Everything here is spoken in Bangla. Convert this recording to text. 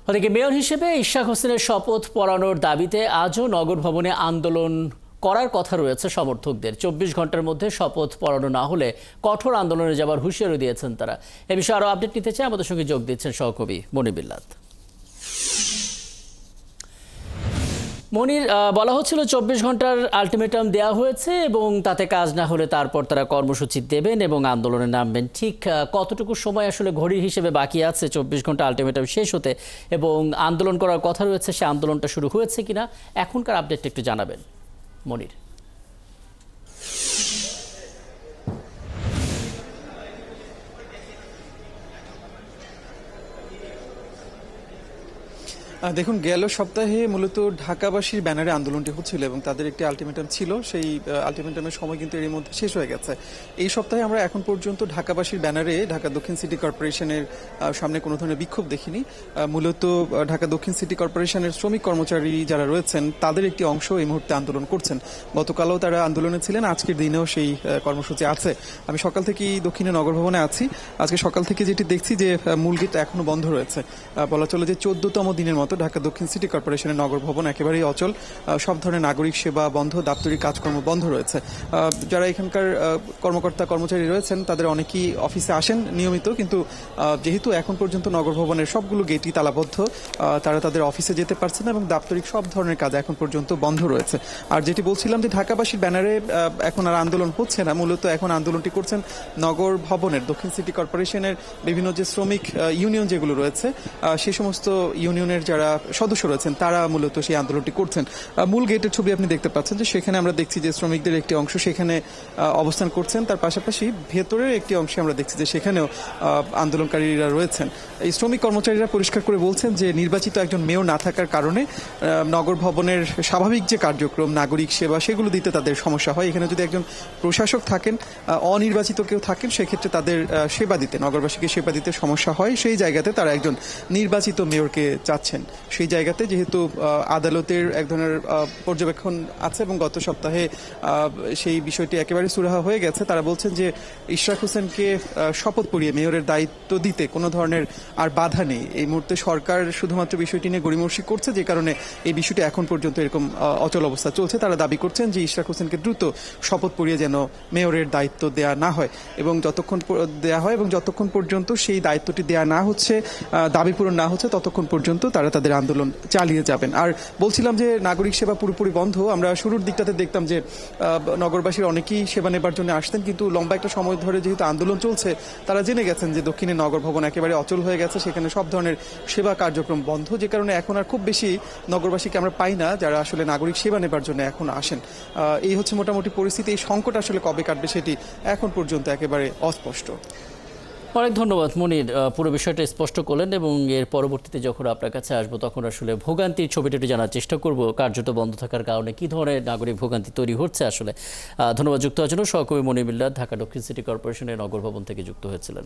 ওদিকে মেয়র হিসেবে ইশরাক হোসেনের শপথ পড়ানোর দাবিতে আজও নগর ভবনে আন্দোলন করার কথা রয়েছে সমর্থকদের। 24 ঘন্টার মধ্যে শপথ পড়ানো না হলে কঠোর আন্দোলনে যাবার হুঁশিয়ারি দিয়েছেন তারা। এ বিষয়ে আরো আপডেট নিতে চাই, আমাদের সঙ্গে যোগ দিচ্ছেন সহকবি মনির বিল্লাত। মনির, বলা হচ্ছিল 24 ঘন্টার আলটিমেটাম দেওয়া হয়েছে এবং তাতে কাজ না হলে তারপর তারা কর্মসূচি দেবেন এবং আন্দোলনে নামবেন। ঠিক কতটুকু সময় আসলে ঘড়ির হিসেবে বাকি আছে 24 ঘন্টা আলটিমেটাম শেষ হতে এবং আন্দোলন করার কথা রয়েছে, সে আন্দোলনটা শুরু হয়েছে কিনা এখনকার আপডেটটা একটু জানাবেন মনির। দেখুন, গেল সপ্তাহে মূলত ঢাকাবাসীর ব্যানারে আন্দোলনটি হচ্ছিল এবং তাদের একটি আলটিমেটাম ছিল। সেই আলটিমেটামের সময় কিন্তু এর মধ্যে শেষ হয়ে গেছে। এই সপ্তাহে আমরা এখন পর্যন্ত ঢাকাবাসীর ব্যানারে ঢাকা দক্ষিণ সিটি কর্পোরেশনের সামনে কোনো ধরনের বিক্ষোভ দেখিনি। মূলত ঢাকা দক্ষিণ সিটি কর্পোরেশনের শ্রমিক কর্মচারী যারা রয়েছেন তাদের একটি অংশ এই মুহূর্তে আন্দোলন করছেন। গতকালও তারা আন্দোলনে ছিলেন, আজকের দিনেও সেই কর্মসূচি আছে। আমি সকাল থেকেই দক্ষিণে নগর ভবনে আছি। আজকে সকাল থেকে যেটি দেখছি যে মূল গেট এখনো বন্ধ রয়েছে। বলা চলে যে 14তম দিনের মতো ঢাকা দক্ষিণ সিটি কর্পোরেশনের নগর ভবন একেবারেই অচল। সব ধরনের নাগরিক সেবা বন্ধ, দাপ্তরিক কাজকর্ম বন্ধ রয়েছে। যারা এখানকার কর্মকর্তা কর্মচারী রয়েছেন তাদের অনেকেই অফিসে আসেন নিয়মিত, কিন্তু যেহেতু এখন পর্যন্ত নগর ভবনের সবগুলো গেটই তালাবদ্ধ, তারা তাদের অফিসে যেতে পারছে না এবং দাপ্তরিক সব ধরনের কাজ এখন পর্যন্ত বন্ধ রয়েছে। আর যেটি বলছিলাম যে ঢাকাবাসীর ব্যানারে এখন আর আন্দোলন হচ্ছে না, মূলত এখন আন্দোলনটি করছেন নগর ভবনের দক্ষিণ সিটি কর্পোরেশনের বিভিন্ন যে শ্রমিক ইউনিয়ন যেগুলো রয়েছে সেই সমস্ত ইউনিয়নের যারা সদস্য রয়েছেন তারা মূলত সেই আন্দোলনটি করছেন। মূল গেটের ছবি আপনি দেখতে পাচ্ছেন যে সেখানে আমরা দেখছি যে শ্রমিকদের একটি অংশ সেখানে অবস্থান করছেন। তার পাশাপাশি ভেতরের একটি অংশে আমরা দেখছি যে সেখানেও আন্দোলনকারীরা রয়েছেন। এই শ্রমিক কর্মচারীরা পরিষ্কার করে বলছেন যে নির্বাচিত একজন মেয়র না থাকার কারণে নগর ভবনের স্বাভাবিক যে কার্যক্রম, নাগরিক সেবা, সেগুলো দিতে তাদের সমস্যা হয়। এখানে যদি একজন প্রশাসক থাকেন, অনির্বাচিত কেউ থাকেন, সেক্ষেত্রে তাদের সেবা দিতে, নগরবাসীকে সেবা দিতে সমস্যা হয়। সেই জায়গাতে তারা একজন নির্বাচিত মেয়রকে চাচ্ছেন। সেই জায়গাতে যেহেতু আদালতের এক ধরনের পর্যবেক্ষণ আছে এবং গত সপ্তাহে সেই বিষয়টি একেবারে সুরাহা হয়ে গেছে, তারা বলছেন যে ইশরাক হোসেনকে শপথ পড়িয়ে মেয়রের দায়িত্ব দিতে কোনো ধরনের আর বাধা নেই। এই মুহূর্তে সরকার শুধুমাত্র বিষয়টি নিয়ে গড়িমসি করছে, যে কারণে এই বিষয়টি এখন পর্যন্ত এরকম অচল অবস্থা চলছে। তারা দাবি করছেন যে ইশরাক হোসেনকে দ্রুত শপথ পড়িয়ে যেন মেয়রের দায়িত্ব দেয়া না হয় এবং যতক্ষণ পর্যন্ত সেই দায়িত্বটি দেয়া না হচ্ছে, দাবি পূরণ না হচ্ছে, ততক্ষণ পর্যন্ত তারা তাদের আন্দোলন চালিয়ে যাবেন। আর বলছিলাম যে নাগরিক সেবা পুরোপুরি বন্ধ। আমরা শুরুর দিকটাতে দেখতাম যে নগরবাসীর অনেকেই সেবা নেবার জন্য আসতেন, কিন্তু লম্বা একটা সময় ধরে যেহেতু আন্দোলন চলছে, তারা জেনে গেছেন যে দক্ষিণে নগর ভবন একেবারে অচল হয়ে গেছে, সেখানে সব ধরনের সেবা কার্যক্রম বন্ধ, যে কারণে এখন আর খুব বেশি নগরবাসীকে আমরা পাই না যারা আসলে নাগরিক সেবা নেবার জন্য এখন আসেন। এই হচ্ছে মোটামুটি পরিস্থিতি। এই সংকট আসলে কবে কাটবে সেটি এখন পর্যন্ত একেবারে অস্পষ্ট। অনেক ধন্যবাদ মনির, পুরো বিষয়টা স্পষ্ট করলেন এবং এর পরবর্তীতে যখন আপনার কাছে আসবো তখন আসলে ভোগান্তির ছবিটা একটু জানার চেষ্টা করব, কার্যত বন্ধ থাকার কারণে কী ধরনের নাগরিক ভোগান্তি তৈরি হচ্ছে আসলে। ধন্যবাদ। যুক্ত হওয়ার জন্য সহকর্মী মনির বিল্লাত ঢাকা দক্ষিণ সিটি কর্পোরেশনের নগর ভবন থেকে যুক্ত হয়েছিলেন।